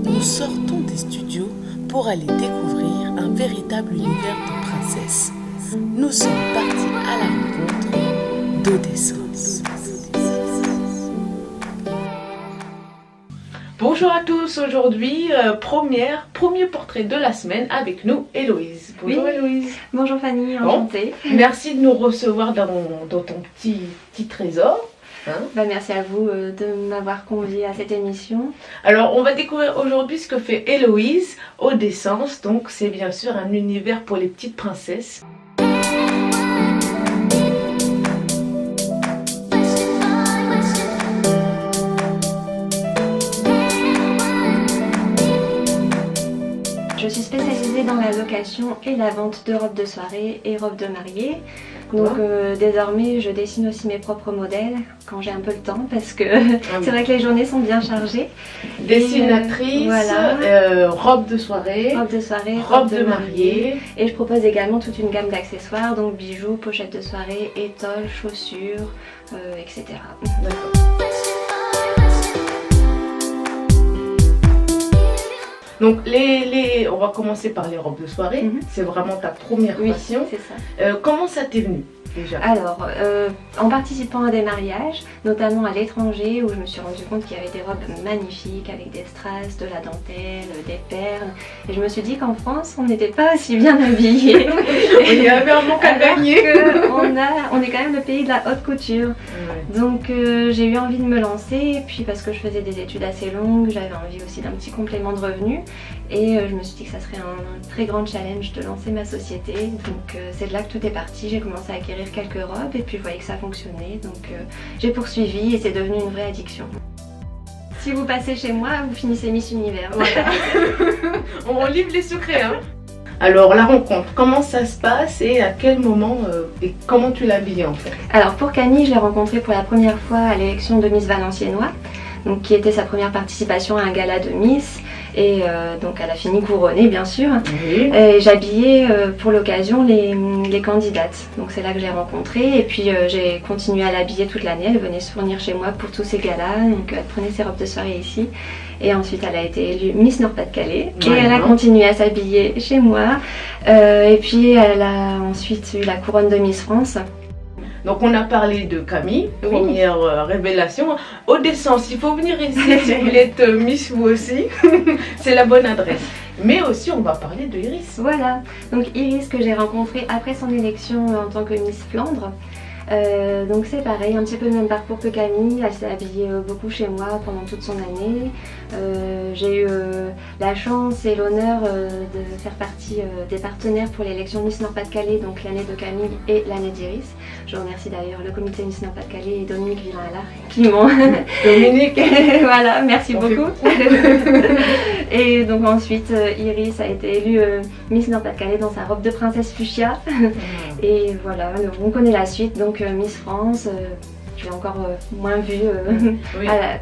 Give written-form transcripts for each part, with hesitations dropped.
nous sortons des studios pour aller découvrir un véritable univers de princesses. Nous sommes partis à la rencontre d'Eau-d'Essence. Bonjour à tous, aujourd'hui premier portrait de la semaine avec nous Héloïse. Bonjour Héloïse. Bonjour Fanny, enchantée. Merci de nous recevoir dans ton petit trésor. Merci à vous de m'avoir conviée à cette émission. Alors on va découvrir aujourd'hui ce que fait Héloïse Eau-d'Essence. Donc c'est bien sûr un univers pour les petites princesses. Je suis spécialisée dans la location et la vente de robes de soirée et robes de mariée. Donc désormais je dessine aussi mes propres modèles quand j'ai un peu le temps parce que c'est vrai que les journées sont bien chargées. Dessinatrice, robe de soirée, robe de mariée. Et je propose également toute une gamme d'accessoires, donc bijoux, pochettes de soirée, étoiles, chaussures, etc. D'accord. Donc on va commencer par les robes de soirée, c'est vraiment ta première passion. Oui, c'est ça. Comment ça t'est venu déjà? Alors, en participant à des mariages, notamment à l'étranger, où je me suis rendu compte qu'il y avait des robes magnifiques avec des strass, de la dentelle, des perles. Et je me suis dit qu'en France, on n'était pas aussi bien habillés. Il y avait un manque à gagner. On est quand même le pays de la haute couture. Ouais. Donc j'ai eu envie de me lancer, et puis parce que je faisais des études assez longues, j'avais envie aussi d'un petit complément de revenus. Et je me suis dit que ça serait un très grand challenge de lancer ma société. Donc c'est de là que tout est parti. J'ai commencé à acquérir quelques robes et puis je voyais que ça fonctionnait. Donc j'ai poursuivi et c'est devenu une vraie addiction. Si vous passez chez moi, vous finissez Miss Univers. Voilà. On livre les secrets. Alors la rencontre, comment ça se passe et à quel moment et comment tu l'as habillée en fait? Alors pour Camille, je l'ai rencontrée pour la première fois à l'élection de Miss Valenciennois, donc qui était sa première participation à un gala de Miss. Et donc elle a fini couronnée bien sûr. Oui. J'habillais pour l'occasion les candidates. Donc c'est là que j'ai rencontré et puis j'ai continué à l'habiller toute l'année. Elle venait se fournir chez moi pour tous ces galas. Donc elle prenait ses robes de soirée ici. Et ensuite elle a été élue Miss Nord-Pas-de-Calais. Et elle a continué à s'habiller chez moi. Et puis elle a ensuite eu la couronne de Miss France. Donc on a parlé de Camille, première révélation. Eau-d'Essence, il faut venir ici si vous voulez être Miss vous aussi, c'est la bonne adresse. Mais aussi on va parler de Iris. Voilà, donc Iris que j'ai rencontrée après son élection en tant que Miss Flandre. Donc c'est pareil, un petit peu le même parcours que Camille, elle s'est habillée beaucoup chez moi pendant toute son année. J'ai eu la chance et l'honneur de faire partie des partenaires pour l'élection Miss Nord-Pas-de-Calais, donc l'année de Camille et l'année d'Iris. Je remercie d'ailleurs le comité Miss Nord-Pas-de-Calais et Dominique Villain-Allard qui m'ont... Dominique. Voilà, merci beaucoup. Et donc ensuite Iris a été élue Miss Nord-Pas-de-Calais dans sa robe de princesse fuchsia. Et voilà, on connaît la suite. Donc Miss France, je l'ai encore moins vue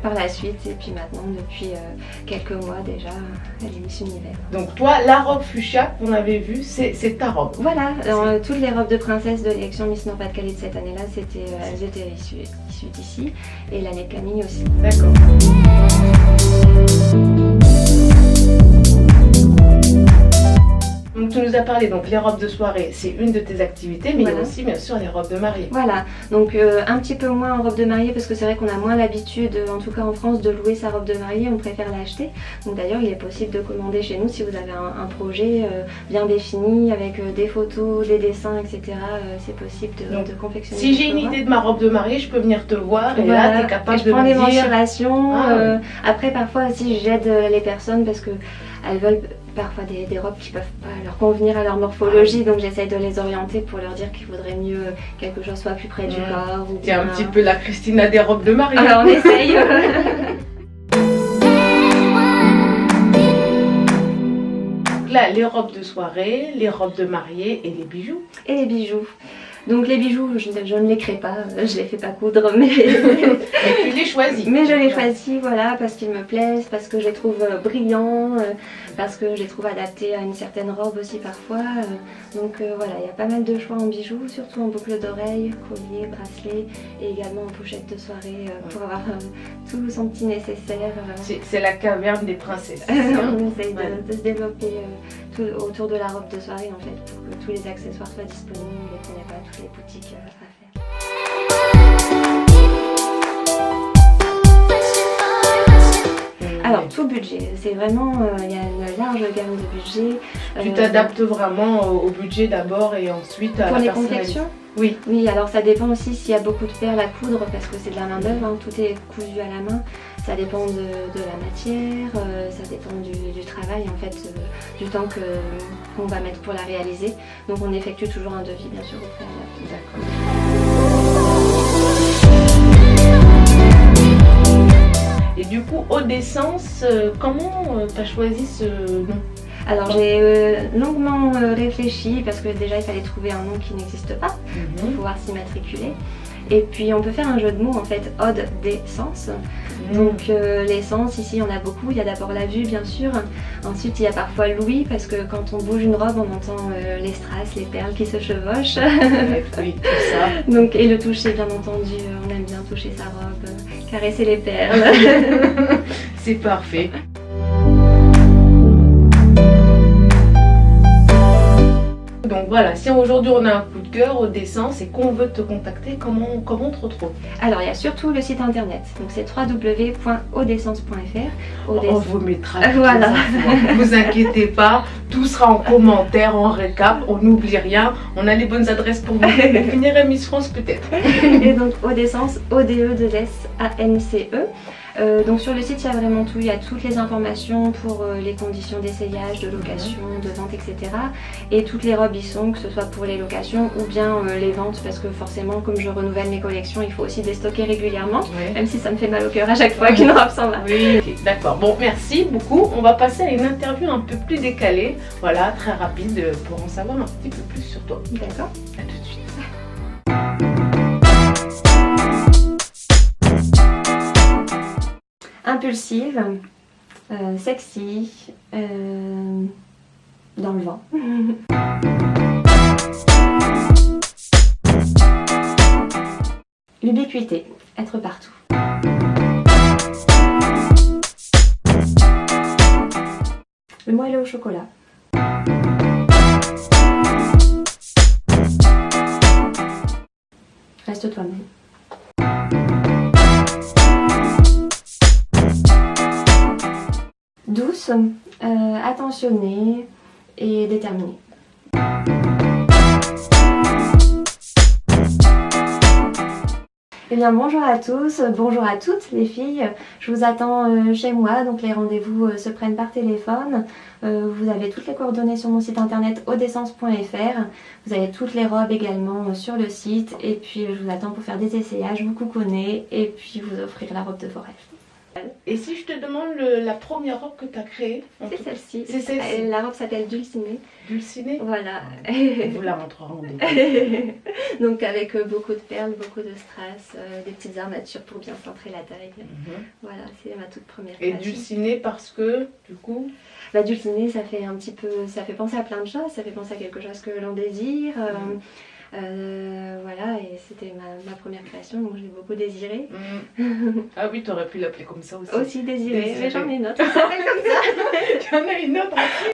par la suite. Et puis maintenant, depuis quelques mois déjà, elle est Miss Univers. Donc toi, la robe fuchsia qu'on avait vue, c'est ta robe. Voilà, toutes les robes de princesse de l'élection Miss Nord-Pas-de-Calais de cette année-là, elles étaient issues d'ici. Et l'année de Camille aussi. D'accord. Donc tu nous as parlé, donc les robes de soirée, c'est une de tes activités, mais il y a aussi bien sûr les robes de mariée. Voilà, donc un petit peu moins en robe de mariée parce que c'est vrai qu'on a moins l'habitude, en tout cas en France, de louer sa robe de mariée, on préfère l'acheter. Donc d'ailleurs il est possible de commander chez nous si vous avez un projet bien défini avec des photos, des dessins, etc. C'est possible de confectionner. Si j'ai une idée de ma robe de mariée, je peux venir te voir et là tu es capable de me dire... Je prends des mensurations, après parfois aussi j'aide les personnes parce que elles veulent parfois des robes qui ne peuvent pas leur convenir à leur morphologie, donc j'essaye de les orienter pour leur dire qu'il faudrait mieux quelque chose soit plus près du corps. C'est un petit peu la Christina des robes de mariée. Alors on essaye. Là, les robes de soirée, les robes de mariée et les bijoux. Et les bijoux. Donc les bijoux, je ne les crée pas, je les fais pas coudre, mais Mais tu les choisis. mais je les choisis, voilà, parce qu'ils me plaisent, parce que je les trouve brillants, parce que je les trouve adaptés à une certaine robe aussi parfois. Donc voilà, il y a pas mal de choix en bijoux, surtout en boucle d'oreille, collier, bracelet et également en pochette de soirée pour avoir tout son petit nécessaire. C'est la caverne des princesses. On essaye de se développer autour de la robe de soirée en fait, pour que tous les accessoires soient disponibles et qu'on n'ait pas toutes les boutiques à faire. Alors tout budget, c'est vraiment, il y a une large gamme de budget. Tu t'adaptes vraiment au budget d'abord et ensuite à pour la les personnalité. confections. Oui. Oui, alors ça dépend aussi s'il y a beaucoup de perles à coudre parce que c'est de la main d'œuvre, hein, tout est cousu à la main. Ça dépend de la matière, ça dépend du travail en fait, du temps qu'on va mettre pour la réaliser. Donc on effectue toujours un devis bien sûr au préalable. D'accord. Et du coup, Eau d'essence, comment tu as choisi ce nom? Alors j'ai longuement réfléchi parce que déjà il fallait trouver un nom qui n'existe pas pour pouvoir s'immatriculer. Et puis on peut faire un jeu de mots en fait, Ode d'essence. Donc l'essence ici il y en a beaucoup, il y a d'abord la vue bien sûr, ensuite il y a parfois l'ouïe parce que quand on bouge une robe on entend les strass, les perles qui se chevauchent. Oui, tout ça. Donc, et le toucher bien entendu, on aime bien toucher sa robe, caresser les perles. C'est parfait. Donc voilà, si aujourd'hui on a un coup de cœur Eau d'essence et qu'on veut te contacter, comment on te retrouve? Alors il y a surtout le site internet, donc c'est www.audessence.fr. On vous mettra toutes Voilà. les infos. Vous inquiétez pas, tout sera en commentaire, en récap, on n'oublie rien, on a les bonnes adresses pour vous. On finirait Miss France peut-être. Et donc Eau d'essence, O-D-E-2-S-A-N-C-E. Donc sur le site il y a vraiment tout, il y a toutes les informations pour les conditions d'essayage, de location, de vente, etc. Et toutes les robes y sont, que ce soit pour les locations ou bien les ventes, parce que forcément comme je renouvelle mes collections, il faut aussi déstocker régulièrement, même si ça me fait mal au cœur à chaque fois qu'une robe s'en va. Oui, okay, d'accord. Bon, merci beaucoup. On va passer à une interview un peu plus décalée, voilà, très rapide, pour en savoir un petit peu plus sur toi. D'accord. À tout de suite. Impulsive, sexy, dans le vent. L'ubiquité, être partout. Le moelleux au chocolat. Reste toi-même. Douce, attentionnée et déterminée. Eh bien bonjour à tous, bonjour à toutes les filles, je vous attends chez moi, donc les rendez-vous se prennent par téléphone. Vous avez toutes les coordonnées sur mon site internet audessence.fr, vous avez toutes les robes également sur le site et puis je vous attends pour faire des essayages, vous couconner et puis vous offrir la robe de vos rêves. Et si je te demande la première robe que tu as créée? C'est celle-ci. C'est celle-ci. La robe s'appelle Dulcinée. Dulcinée? Voilà. On vous la montrera en détail. Donc avec beaucoup de perles, beaucoup de strass, des petites armatures pour bien centrer la taille. Voilà, c'est ma toute première Et création. Dulcinée parce que, du coup... Bah, Dulcinée, ça fait un petit peu, ça fait penser à plein de choses, ça fait penser à quelque chose que l'on désire. Voilà, et c'était ma première création, donc je l'ai beaucoup désirée. Ah oui, tu aurais pu l'appeler comme ça aussi. Aussi désirée, mais j'en ai une autre. Il y en a une autre aussi.